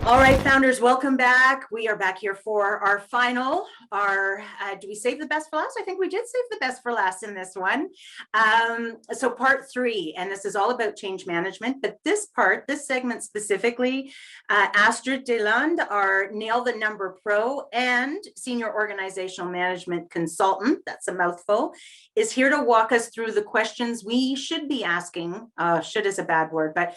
All right, founders, welcome back. We are back here for our final, do we save the best for last? I think we did save the best for last in this one. So part 3, and this is all about change management, but this segment specifically, Astrid DesLandes, our Nail the Number Pro and Senior Organizational Management Consultant, that's a mouthful, is here to walk us through the questions we should be asking, should is a bad word, but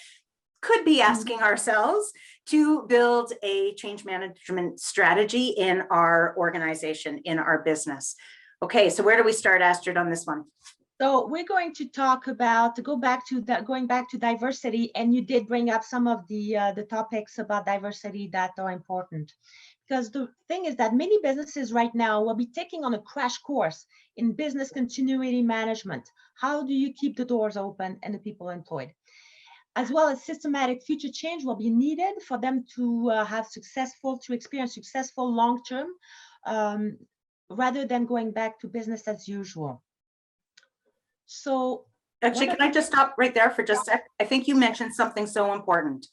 could be asking ourselves to build a change management strategy in our organization, in our business. Okay, so where do we start, Astrid, on this one? So we're going to talk about, going back to diversity, and you did bring up some of the topics about diversity that are important. Because the thing is that many businesses right now will be taking on a crash course in business continuity management. How do you keep the doors open and the people employed? As well as systematic future change will be needed for them to experience successful long-term, rather than going back to business as usual. So actually, can I just stop right there for just a sec? I think you mentioned something so important.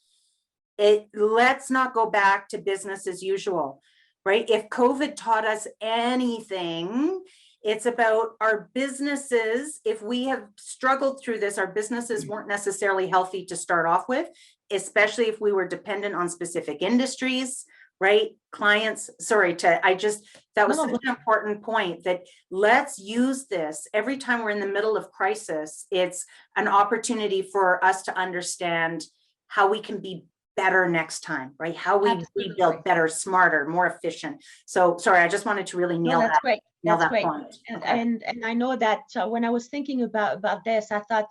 Let's not go back to business as usual, right? If COVID taught us anything, it's about our businesses. If we have struggled through this, our businesses weren't necessarily healthy to start off with, especially if we were dependent on specific industries, right? Clients, that was such an important point, that let's use this every time we're in the middle of crisis. It's an opportunity for us to understand how we can be better next time, right? How we rebuild better, smarter, more efficient. So sorry, I just wanted to really nail that. Great. That's great. Point. And I know that when I was thinking about this, I thought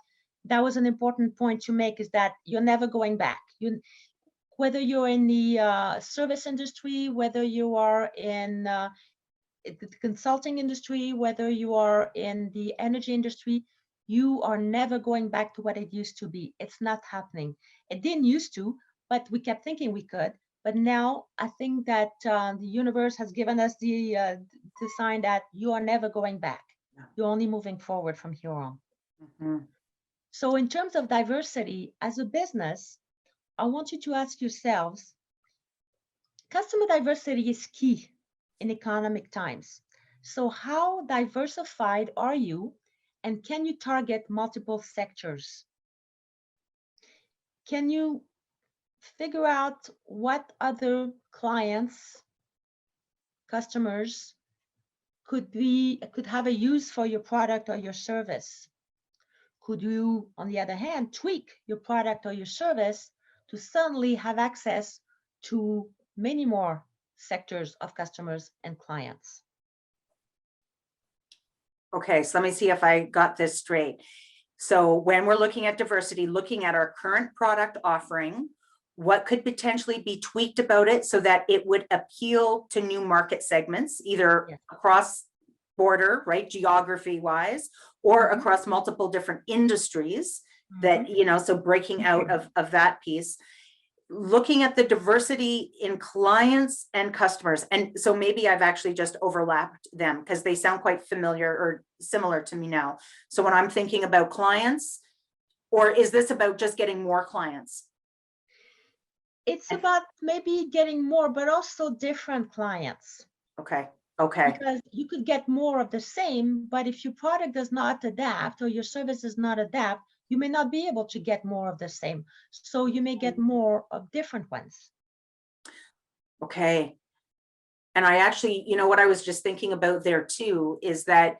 that was an important point to make, is that you're never going back. Whether you're in the service industry, whether you are in the consulting industry, whether you are in the energy industry, you are never going back to what it used to be. It's not happening. It didn't used to, but we kept thinking we could. But now I think that the universe has given us the sign that you are never going back. You're only moving forward from here on. So in terms of diversity, as a business, I want you to ask yourselves, customer diversity is key in economic times. So how diversified are you, and can you target multiple sectors? Can you figure out what other clients, customers could have a use for your product or your service? Could you, on the other hand, tweak your product or your service to suddenly have access to many more sectors of customers and clients? Okay, so let me see if I got this straight. So when we're looking at diversity, looking at our current product offering, what could potentially be tweaked about it so that it would appeal to new market segments, either across border, right, geography wise, or across multiple different industries that, so breaking out of that piece, looking at the diversity in clients and customers. And so maybe I've actually just overlapped them because they sound quite familiar or similar to me now. So when I'm thinking about clients, or is this about just getting more clients? It's about maybe getting more, but also different clients. Okay. Because you could get more of the same, but if your product does not adapt or your service does not adapt, you may not be able to get more of the same. So you may get more of different ones. Okay. And I actually, what I was just thinking about there too, is that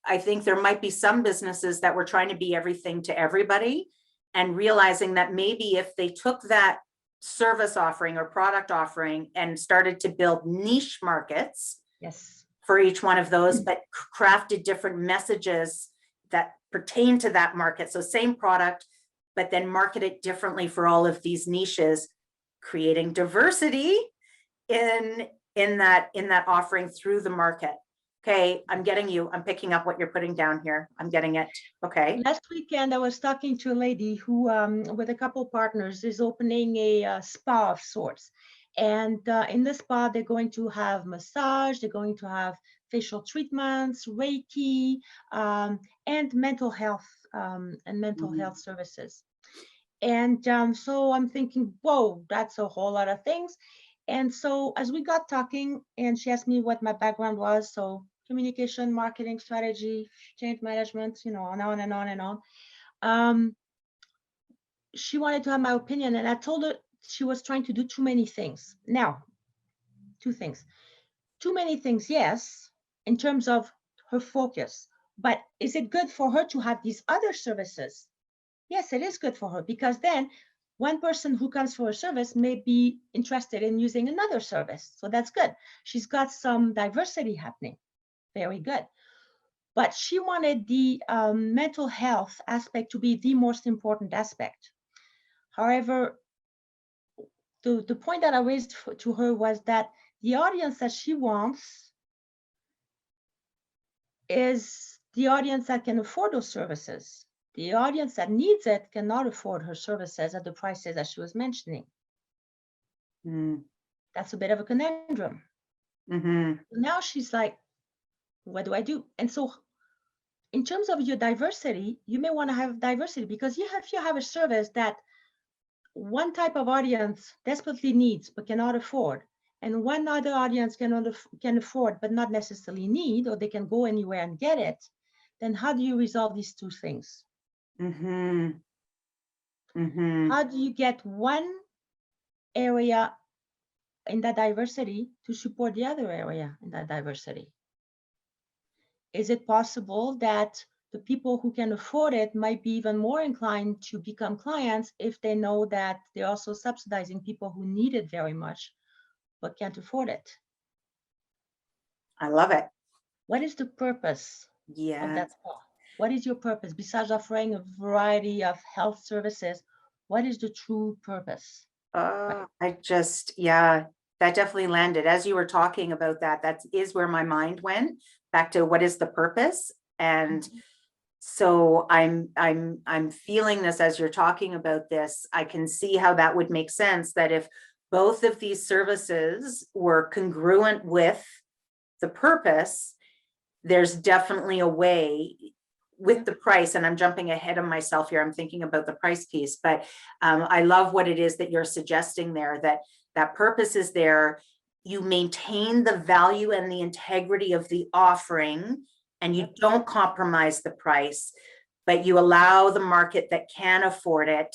I think there might be some businesses that were trying to be everything to everybody, and realizing that maybe if they took that service offering or product offering and started to build niche markets for each one of those, but crafted different messages that pertain to that market. So same product, but then market it differently for all of these niches, creating diversity in that offering through the market. Okay, I'm getting you. I'm picking up what you're putting down here. I'm getting it. Okay. Last weekend, I was talking to a lady who, with a couple partners, is opening a spa of sorts. And in the spa, they're going to have massage, they're going to have facial treatments, Reiki, and mental health services. And so I'm thinking, whoa, that's a whole lot of things. And so as we got talking, and she asked me what my background was, so communication, marketing, strategy, change management, you know, on and on and on. She wanted to have my opinion, and I told her she was trying to do too many things. Now, two things. Too many things, yes, in terms of her focus. But is it good for her to have these other services? Yes, it is good for her, because then one person who comes for a service may be interested in using another service. So that's good. She's got some diversity happening. Very good. But she wanted the mental health aspect to be the most important aspect. However, the point that I raised to her was that the audience that she wants is the audience that can afford those services. The audience that needs it cannot afford her services at the prices that she was mentioning. That's a bit of a conundrum. Now she's like, what do I do? And so in terms of your diversity, you may want to have diversity, because if you have a service that one type of audience desperately needs but cannot afford, and one other audience can afford but not necessarily need, or they can go anywhere and get it, then how do you resolve these two things? How do you get one area in that diversity to support the other area in that diversity? Is it possible that the people who can afford it might be even more inclined to become clients if they know that they're also subsidizing people who need it very much but can't afford it? I love it. What is the purpose of that spa? What is your purpose besides offering a variety of health services? What is the true purpose? I just, that definitely landed as you were talking about that. That is where my mind went back to what is the purpose. And so I'm feeling this as you're talking about this. I can see how that would make sense, that if both of these services were congruent with the purpose, there's definitely a way with the price. And I'm jumping ahead of myself here. I'm thinking about the price piece, but I love what it is that you're suggesting there, that purpose is there. You maintain the value and the integrity of the offering, and you don't compromise the price, but you allow the market that can afford it,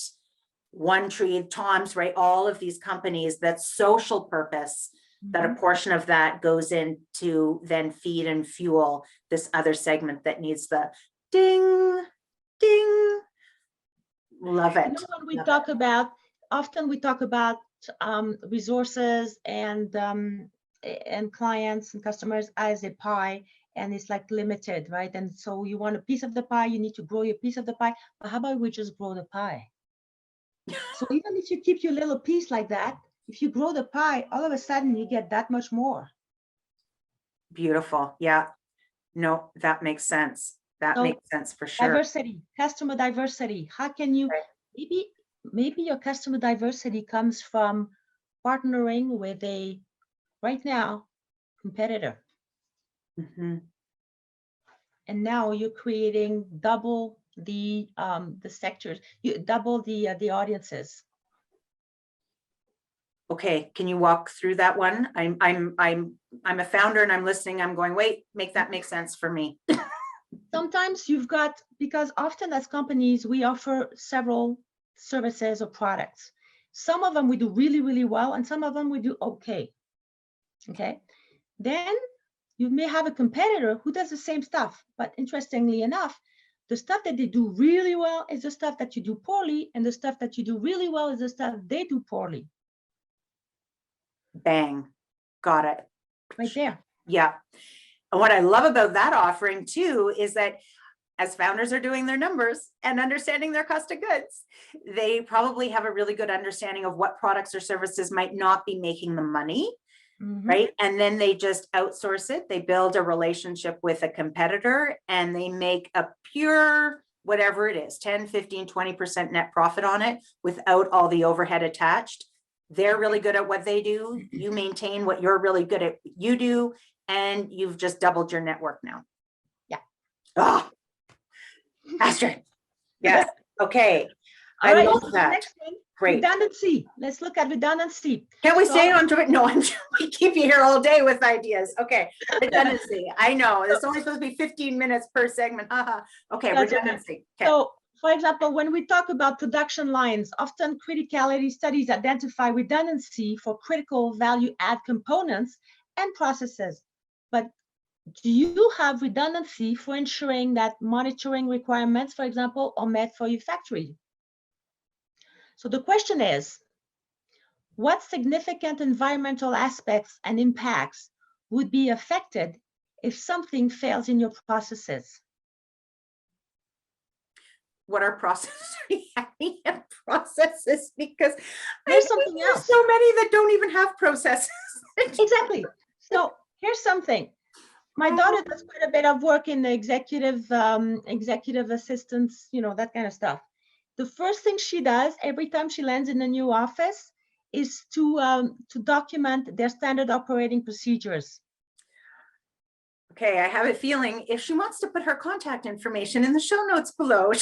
One Tree, Tom's, right? All of these companies, that social purpose, that a portion of that goes in to then feed and fuel this other segment that needs the ding, ding. Love it. You know, when we talk about, often we talk about resources and clients and customers as a pie, and it's like limited, right? And so you want a piece of the pie, you need to grow your piece of the pie. But how about we just grow the pie? So even if you keep your little piece like that, if you grow the pie, all of a sudden you get that much more. Beautiful. Yeah. No, that makes sense. That makes sense for sure. Diversity, customer diversity. How can you, maybe your customer diversity comes from partnering with a, right now, competitor. And now you're creating double the sectors, you double the audiences. Okay, can you walk through that one? I'm a founder and I'm listening. I'm going, wait, make that make sense for me. Sometimes you've got, because often as companies, we offer several services or products. Some of them we do really, really well, and some of them we do okay. Okay. Then you may have a competitor who does the same stuff, but interestingly enough, the stuff that they do really well is the stuff that you do poorly, and the stuff that you do really well is the stuff they do poorly. Bang. Got it. Right there. Yeah. And what I love about that offering too is that as founders are doing their numbers and understanding their cost of goods, they probably have a really good understanding of what products or services might not be making the money, right? And then they just outsource it. They build a relationship with a competitor and they make a pure, whatever it is, 10, 15, 20% net profit on it without all the overhead attached. They're really good at what they do. You maintain what you're really good at, you do, and you've just doubled your network now. Yeah. Oh, Astrid. Yes. Okay. I All right, love so the that. next one, Great. redundancy. Let's look at redundancy. Can we So- say on to it? No, we keep you here all day with ideas. Okay, redundancy. I know, it's only supposed to be 15 minutes per segment. Haha. Okay, That's okay. redundancy. Okay. So, for example, when we talk about production lines, often criticality studies identify redundancy for critical value add components and processes. But do you have redundancy for ensuring that monitoring requirements, for example, are met for your factory? So the question is, what significant environmental aspects and impacts would be affected if something fails in your processes? What are processes? Processes, because There's something else. so many that don't even have processes. Exactly. So here's something. My daughter does quite a bit of work in the executive assistance, you know, that kind of stuff. The first thing she does every time she lands in a new office is to document their standard operating procedures. Okay, I have a feeling if she wants to put her contact information in the show notes below.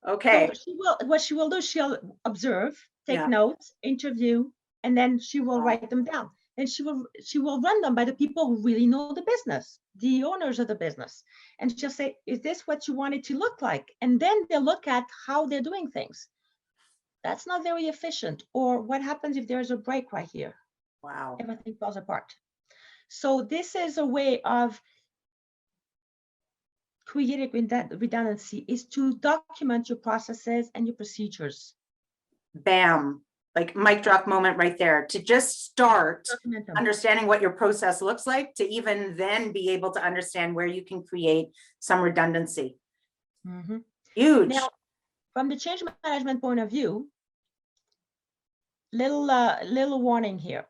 Okay. So what she will do, she'll observe, take Yeah. notes, interview, and then she will write them down. And she will run them by the people who really know the business, the owners of the business. And she'll say, is this what you want it to look like? And then they'll look at how they're doing things. That's not very efficient. Or what happens if there's a break right here? Wow. Everything falls apart. So this is a way of creating redundancy, is to document your processes and your procedures. Bam. Like mic drop moment right there, to just start Document them. understanding what your process looks like, to even then be able to understand where you can create some redundancy. Mhm. Huge. Now, from the change management point of view, little warning here.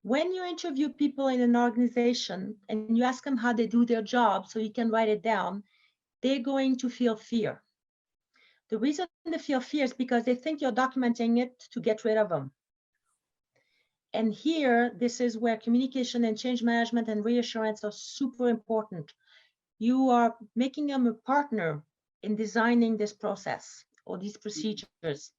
When you interview people in an organization and you ask them how they do their job so you can write it down, they're going to feel fear. The reason they feel fear is because they think you're documenting it to get rid of them. And here, this is where communication and change management and reassurance are super important. You are making them a partner in designing this process or these procedures.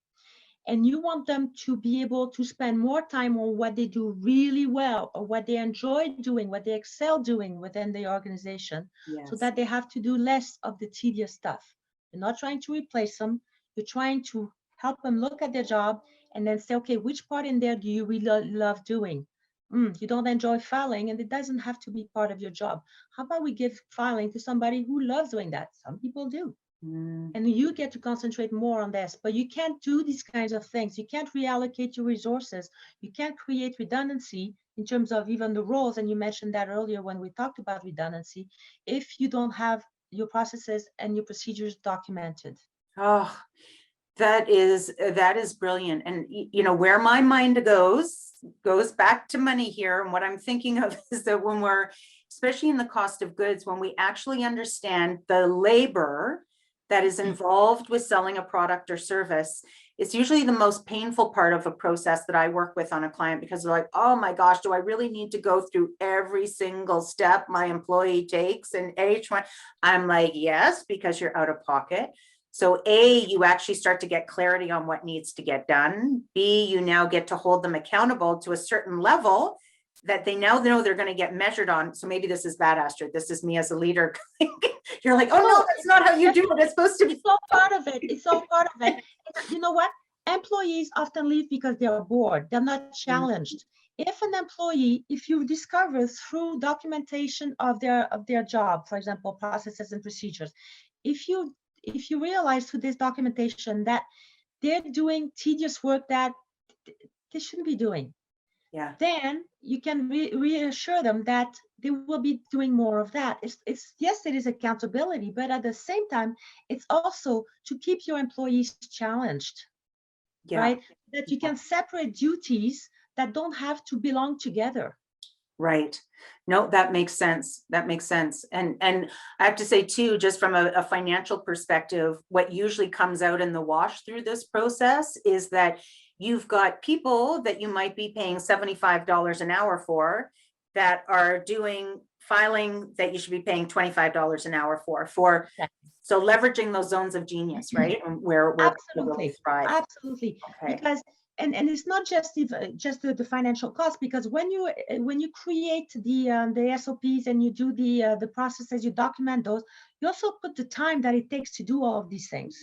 And you want them to be able to spend more time on what they do really well or what they enjoy doing, what they excel doing within the organization, Yes. so that they have to do less of the tedious stuff. You're not trying to replace them. You're trying to help them look at their job and then say, okay, which part in there do you really love doing? You don't enjoy filing, and it doesn't have to be part of your job. How about we give filing to somebody who loves doing that? Some people do. And you get to concentrate more on this, but you can't do these kinds of things. You can't reallocate your resources. You can't create redundancy in terms of even the roles. And you mentioned that earlier when we talked about redundancy, if you don't have your processes and your procedures documented. Oh, that is brilliant. And you know, where my mind goes back to money here. And what I'm thinking of is that when we're, especially in the cost of goods, when we actually understand the labor that is involved with selling a product or service, it's usually the most painful part of a process that I work with on a client, because they're like, oh my gosh, do I really need to go through every single step my employee takes and each one? I'm like, yes, because you're out of pocket. So A, you actually start to get clarity on what needs to get done. B, you now get to hold them accountable to a certain level that they now know they're going to get measured on. So maybe this is bad, Astrid. This is me as a leader. You're like, oh no, that's not how you do it. It's supposed to be. It's all part of it. It's all part of it. You know what? Employees often leave because they're bored. They're not challenged. If an employee, if you discover through documentation of their job, for example, processes and procedures, if you realize through this documentation that they're doing tedious work that they shouldn't be doing, Yeah. then you can reassure them that they will be doing more of that. It's yes, it is accountability, but at the same time, it's also to keep your employees challenged, right? That you can separate duties that don't have to belong together. Right. No, that makes sense. That makes sense. And I have to say too, just from a financial perspective, what usually comes out in the wash through this process is that you've got people that you might be paying $75 an hour for that are doing filing that you should be paying $25 an hour for So leveraging those zones of genius, right? And where people really Absolutely, thrive. absolutely. Okay. Because and it's not just the financial cost, because when you create the SOPs and you do the processes, you document those, you also put the time that it takes to do all of these things.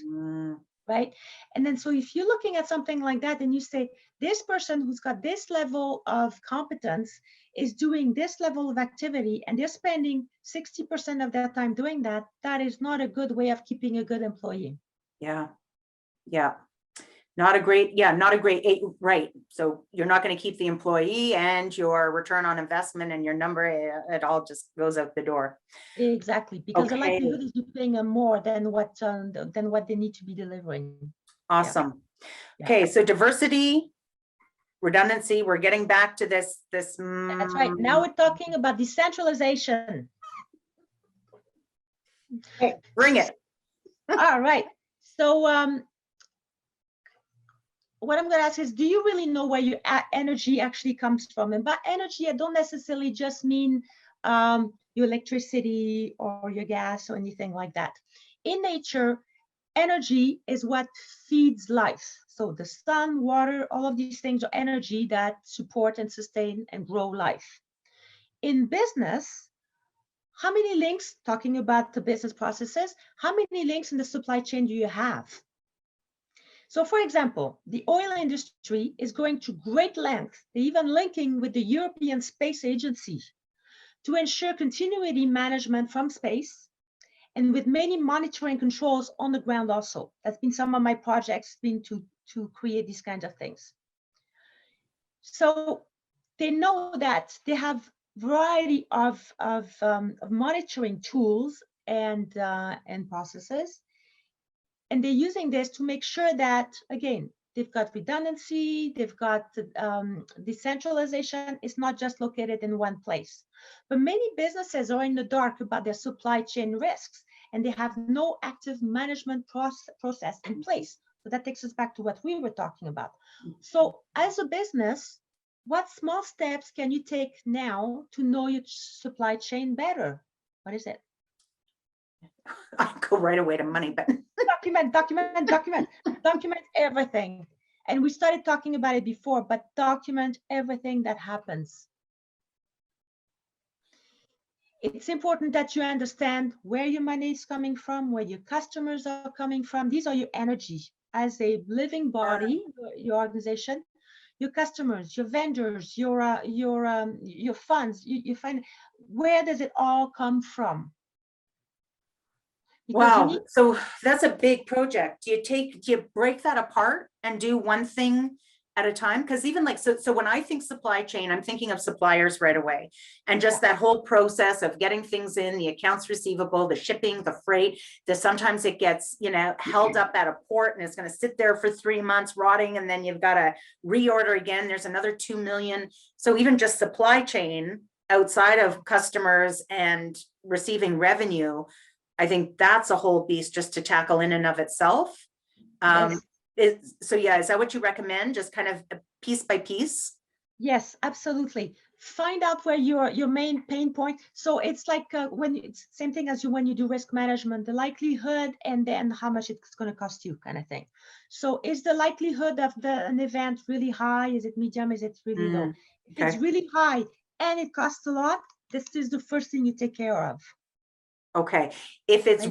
Right? And then so if you're looking at something like that and you say, this person who's got this level of competence is doing this level of activity and they're spending 60% of their time doing that, that is not a good way of keeping a good employee. Yeah. Yeah. Not a great, right. So you're not going to keep the employee, and your return on investment and your number, it all just goes out the door. Exactly, because the Okay. likelihood is you're paying them more than what they need to be delivering. Awesome. Yeah. Okay, so diversity, redundancy, we're getting back to this. That's right. Now we're talking about decentralization. Okay, bring it. All right. So what I'm going to ask is, do you really know where your energy actually comes from? And by energy, I don't necessarily just mean your electricity or your gas or anything like that. In nature, energy is what feeds life. So the sun, water, all of these things are energy that support and sustain and grow life. In business, how many links, talking about the business processes, how many links in the supply chain do you have? So for example, the oil industry is going to great lengths, even linking with the European Space Agency to ensure continuity management from space, and with many monitoring controls on the ground also. That's been some of my projects, been to create these kinds of things. So they know that they have variety of monitoring tools and processes. And they're using this to make sure that, again, they've got redundancy, they've got decentralization. It's not just located in one place. But many businesses are in the dark about their supply chain risks, and they have no active management process in place. So that takes us back to what we were talking about. So as a business, what small steps can you take now to know your supply chain better? What is it? I'll go right away to money, but document everything. And we started talking about it before, but document everything that happens. It's important that you understand where your money is coming from, where your customers are coming from. These are your energy as a living body, your organization, your customers, your vendors, your funds. You find, where does it all come from? Because wow, so that's a big project. Do you break that apart and do one thing at a time? Because even like, so when I think supply chain, I'm thinking of suppliers right away, and just that whole process of getting things in, the accounts receivable, the shipping, the freight, that sometimes it gets, held up at a port and it's going to sit there for 3 months rotting, and then you've got to reorder again. There's another 2 million. So even just supply chain outside of customers and receiving revenue, I think that's a whole beast just to tackle in and of itself. Yes. So yeah, is that what you recommend? Just kind of piece by piece? Yes, absolutely. Find out where your main pain point. So it's like it's same thing as when you do risk management, the likelihood and then how much it's going to cost you, kind of thing. So is the likelihood of an event really high? Is it medium? Is it really low? If it's really high and it costs a lot, this is the first thing you take care of. Okay. If it's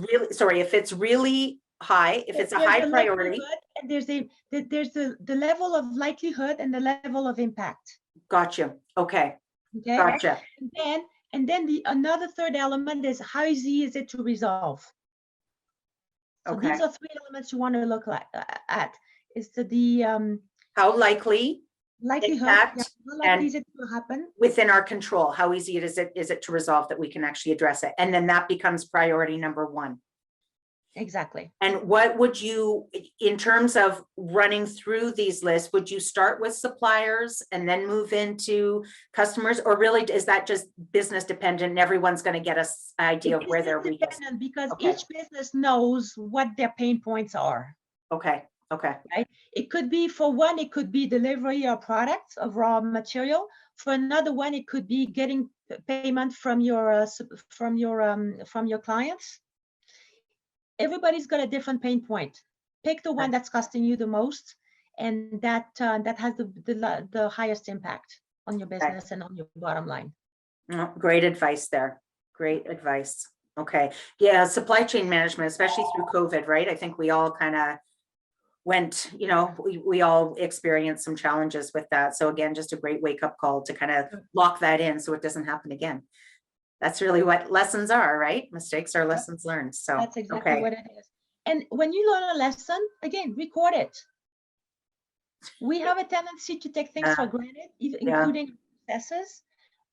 really high, if it's a high priority. And there's the level of likelihood and the level of impact. Gotcha. Okay. Gotcha. And then another third element is, how easy is it to resolve? So these are 3 elements you want to look at. Is how likely, likelihood, how likely is it to happen? Within our control, how easy is it to resolve, that we can actually address it? And then that becomes priority number 1. Exactly. And what would you, in terms of running through these lists, would you start with suppliers and then move into customers, or really is that just business dependent and everyone's going to get an idea of where they're weak? Because each business knows what their pain points are. Okay. Okay. Right? It could be, for one, it could be delivery of products, of raw material. For another one, it could be getting payment from your clients. everybody's got a different pain point. Pick the one that's costing you the most, and that has the highest impact on your business and on your bottom line. Oh, great advice there. Great advice. Okay. Yeah, supply chain management, especially through COVID, right? I think we all kind of went, you know, we all experienced some challenges with that. So again, just a great wake up call to kind of lock that in so it doesn't happen again. That's really what lessons are, right? Mistakes are lessons learned. So that's exactly what it is. And when you learn a lesson, again, record it. We have a tendency to take things for granted, even including successes.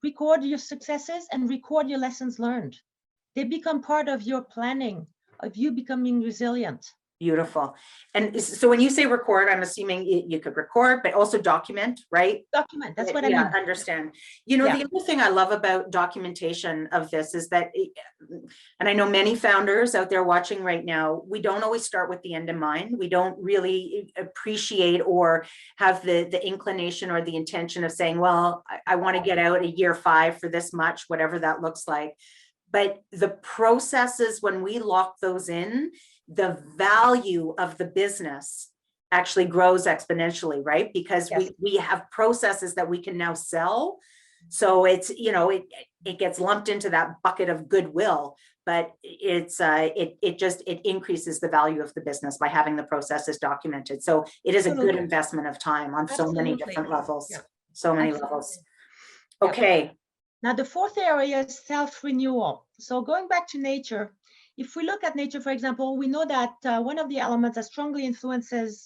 Record your successes and record your lessons learned. They become part of your planning, of you becoming resilient. Beautiful. And so when you say record, I'm assuming you could record, but also document, right? Document, that's what I mean. Understand. You know, the other thing I love about documentation of this is that, and I know many founders out there watching right now, we don't always start with the end in mind. We don't really appreciate or have the inclination or the intention of saying, well, I want to get out at year 5 for this much, whatever that looks like. But the processes, when we lock those in, the value of the business actually grows exponentially, right? Because we have processes that we can now sell. So it's, you know, it gets lumped into that bucket of goodwill, but it's it increases the value of the business by having the processes documented. So it is a good investment of time on so many different levels. So many levels. Okay. Now the fourth area is self-renewal. So going back to nature, if we look at nature, for example, we know that one of the elements that strongly influences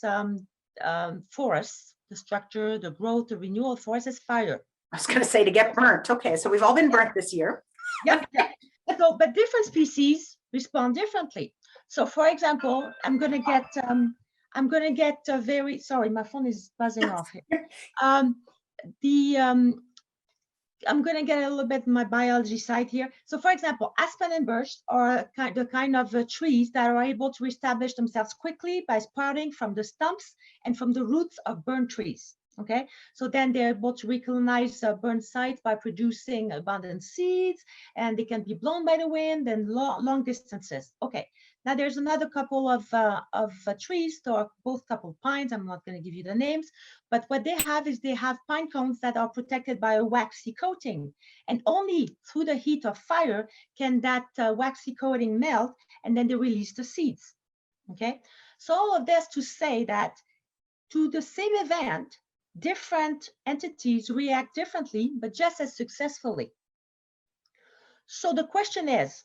forests, the structure, the growth, the renewal of forests, is fire. I was going to say to get burnt. Okay, so we've all been burnt this year. So, but different species respond differently. So, for example, I'm going to get a very sorry, my phone is buzzing off here. I'm going to get a little bit my biology side here. So, for example, aspen and birch are the kind of trees that are able to establish themselves quickly by sprouting from the stumps and from the roots of burnt trees. Okay, so then they're able to recolonize burnt sites by producing abundant seeds, and they can be blown by the wind and long distances. Okay, now there's another couple of trees, or both couple of pines. I'm not going to give you the names, but what they have is they have pine cones that are protected by a waxy coating, and only through the heat of fire can that waxy coating melt, and then they release the seeds. Okay, so all of this to say that to the same event, different entities react differently, but just as successfully. So the question is,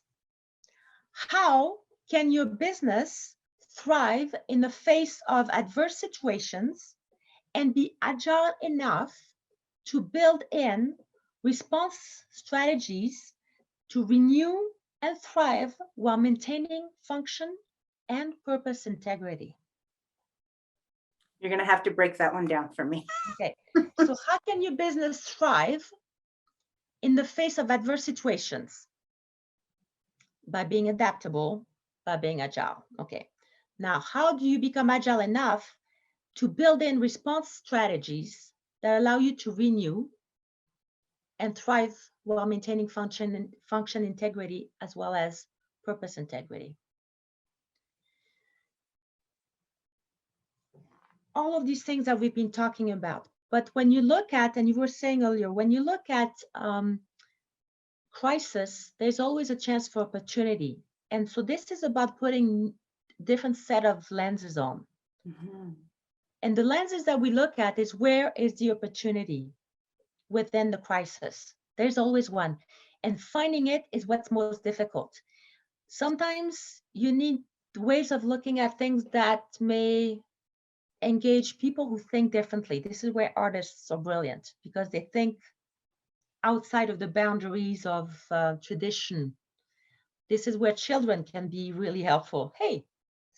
how can your business thrive in the face of adverse situations and be agile enough to build in response strategies to renew and thrive while maintaining function and purpose integrity? You're going to have to break that one down for me. Okay, so how can your business thrive in the face of adverse situations? By being adaptable, by being agile. Okay, now how do you become agile enough to build in response strategies that allow you to renew and thrive while maintaining function integrity as well as purpose integrity? All of these things that we've been talking about. But when you look at, and you were saying earlier, when you look at crisis, there's always a chance for opportunity. And so this is about putting different set of lenses on. Mm-hmm. And the lenses that we look at is, where is the opportunity within the crisis? There's always one. And finding it is what's most difficult. Sometimes you need ways of looking at things that may engage people who think differently. This is where artists are brilliant, because they think outside of the boundaries of tradition. This is where children can be really helpful. Hey,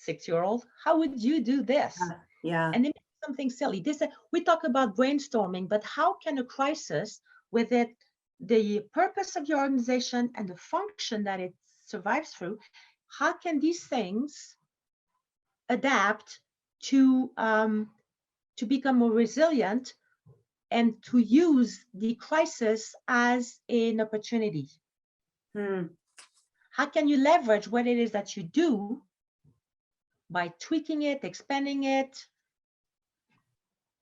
6-year-old, how would you do this? Yeah. And then something silly. We talk about brainstorming, but how can a crisis, with it, the purpose of your organization and the function that it survives through, how can these things adapt to become more resilient and to use the crisis as an opportunity? How can you leverage what it is that you do by tweaking it, expanding it,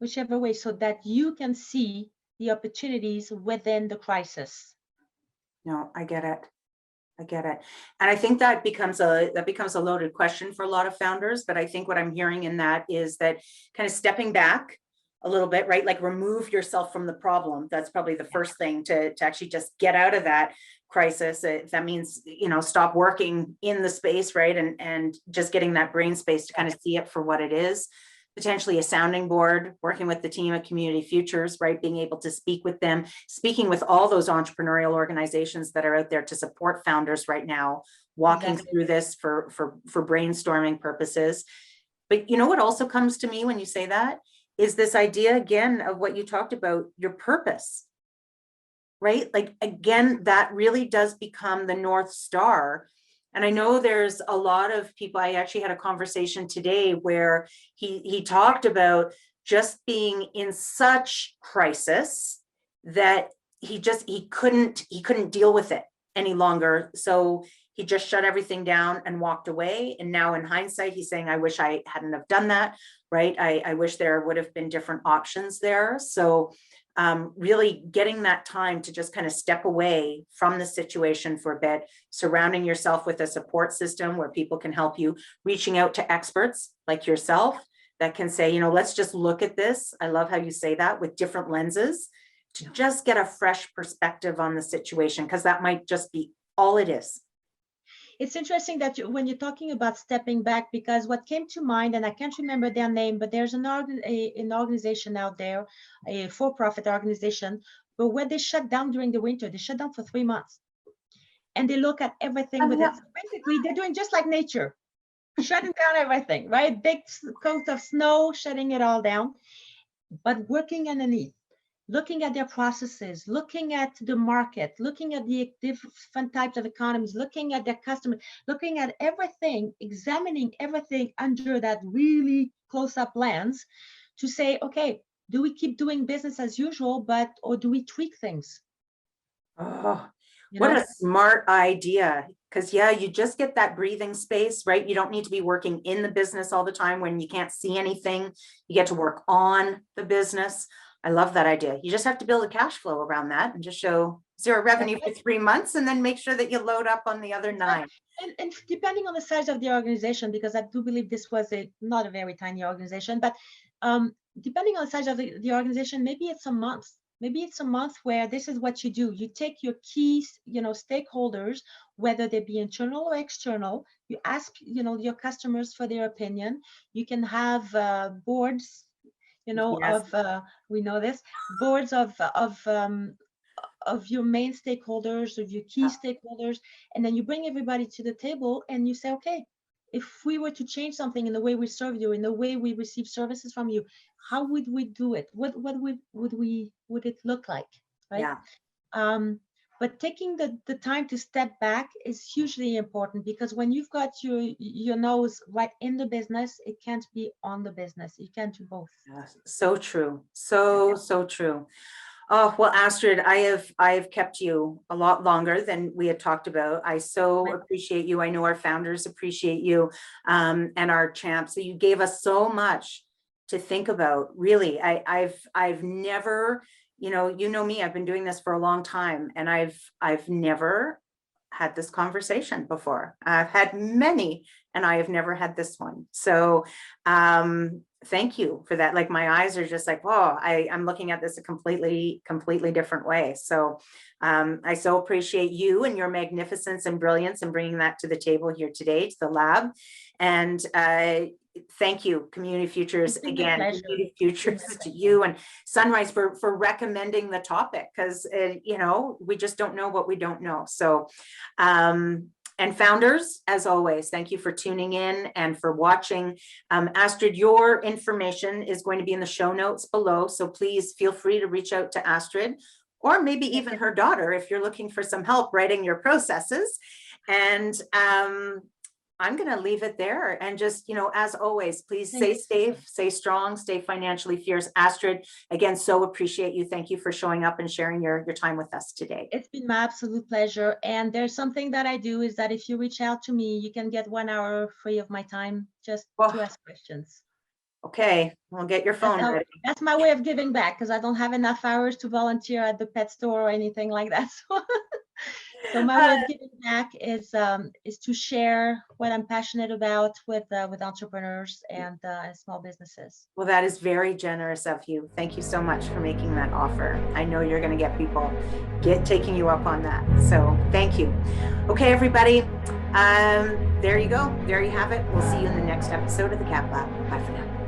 whichever way, so that you can see the opportunities within the crisis. No, I get it. I get it. And I think that becomes a loaded question for a lot of founders, but I think what I'm hearing in that is that kind of stepping back a little bit, right? Like remove yourself from the problem. That's probably the first thing to actually just get out of that crisis. That means, you know, stop working in the space, right? And just getting that brain space to kind of see it for what it is. Potentially a sounding board, working with the team at Community Futures, right? Being able to speak with them, speaking with all those entrepreneurial organizations that are out there to support founders right now, walking through this for brainstorming purposes. But you know what also comes to me when you say that is this idea again of what you talked about, your purpose, right? Like, again, that really does become the North Star. And I know there's a lot of people, I actually had a conversation today where he talked about just being in such crisis that he couldn't deal with it any longer. So he just shut everything down and walked away. And now in hindsight, he's saying, I wish I hadn't have done that, right? I wish there would have been different options there. So really getting that time to just kind of step away from the situation for a bit, surrounding yourself with a support system where people can help you, reaching out to experts like yourself that can say, you know, let's just look at this. I love how you say that, with different lenses, to just get a fresh perspective on the situation, because that might just be all it is. It's interesting that when you're talking about stepping back, because what came to mind, and I can't remember their name, but there's an organization out there, a for-profit organization, but when they shut down during the winter, they shut down for 3 months. And they look at everything with it. So basically, they're doing just like nature, shutting down everything, right? Big coat of snow, shutting it all down, but working underneath. Looking at their processes, looking at the market, looking at the different types of economies, looking at their customers, looking at everything, examining everything under that really close-up lens to say, okay, do we keep doing business as usual, or do we tweak things? Oh, what a smart idea. Because yeah, you just get that breathing space, right? You don't need to be working in the business all the time when you can't see anything. You get to work on the business. I love that idea. You just have to build a cash flow around that and just show zero revenue for 3 months and then make sure that you load up on the other 9. And depending on the size of the organization, because I do believe this was not a very tiny organization, but depending on the size of the organization, maybe it's a month. Maybe it's a month where this is what you do. You take your key, stakeholders, whether they be internal or external. You ask, your customers for their opinion. You can have boards, Yes. we know this, boards of your main stakeholders, of your key stakeholders, and then you bring everybody to the table and you say, okay, if we were to change something in the way we serve you, in the way we receive services from you, how would we do it? What would it look like, right? Yeah. But taking the time to step back is hugely important, because when you've got your nose right in the business, it can't be on the business. You can't do both. Yes, so true. So true. Oh, well, Astrid, I've kept you a lot longer than we had talked about. I so appreciate you. I know our founders appreciate you, and our champs. So you gave us so much to think about. Really, I've never, you know me, I've been doing this for a long time, and I've never had this conversation before. I've had many, and I have never had this one. So thank you for that. Like, my eyes are just like, oh, I'm looking at this a completely different way. So I so appreciate you and your magnificence and brilliance and bringing that to the table here today, to the lab. And thank you, Community Futures, again, Community Futures to you and Sunrise for recommending the topic, because we just don't know what we don't know. So and founders, as always, thank you for tuning in and for watching. Astrid, your information is going to be in the show notes below, so please feel free to reach out to Astrid, or maybe even her daughter if you're looking for some help writing your processes. And I'm going to leave it there and just, as always, please Thank stay you. safe, stay strong, stay financially fierce. Astrid, again, so appreciate you. Thank you for showing up and sharing your time with us today. It's been my absolute pleasure. And there's something that I do is that if you reach out to me, you can get 1 hour free of my time just to ask questions. Okay, we'll get your phone ready. That's my way of giving back, because I don't have enough hours to volunteer at the pet store or anything like that. So my way of giving back is to share what I'm passionate about with entrepreneurs and small businesses. Well, that is very generous of you. Thank you so much for making that offer. I know you're going to get people taking you up on that. So thank you. Okay, everybody. There you go. There you have it. We'll see you in the next episode of the Gab Lab. Bye for now.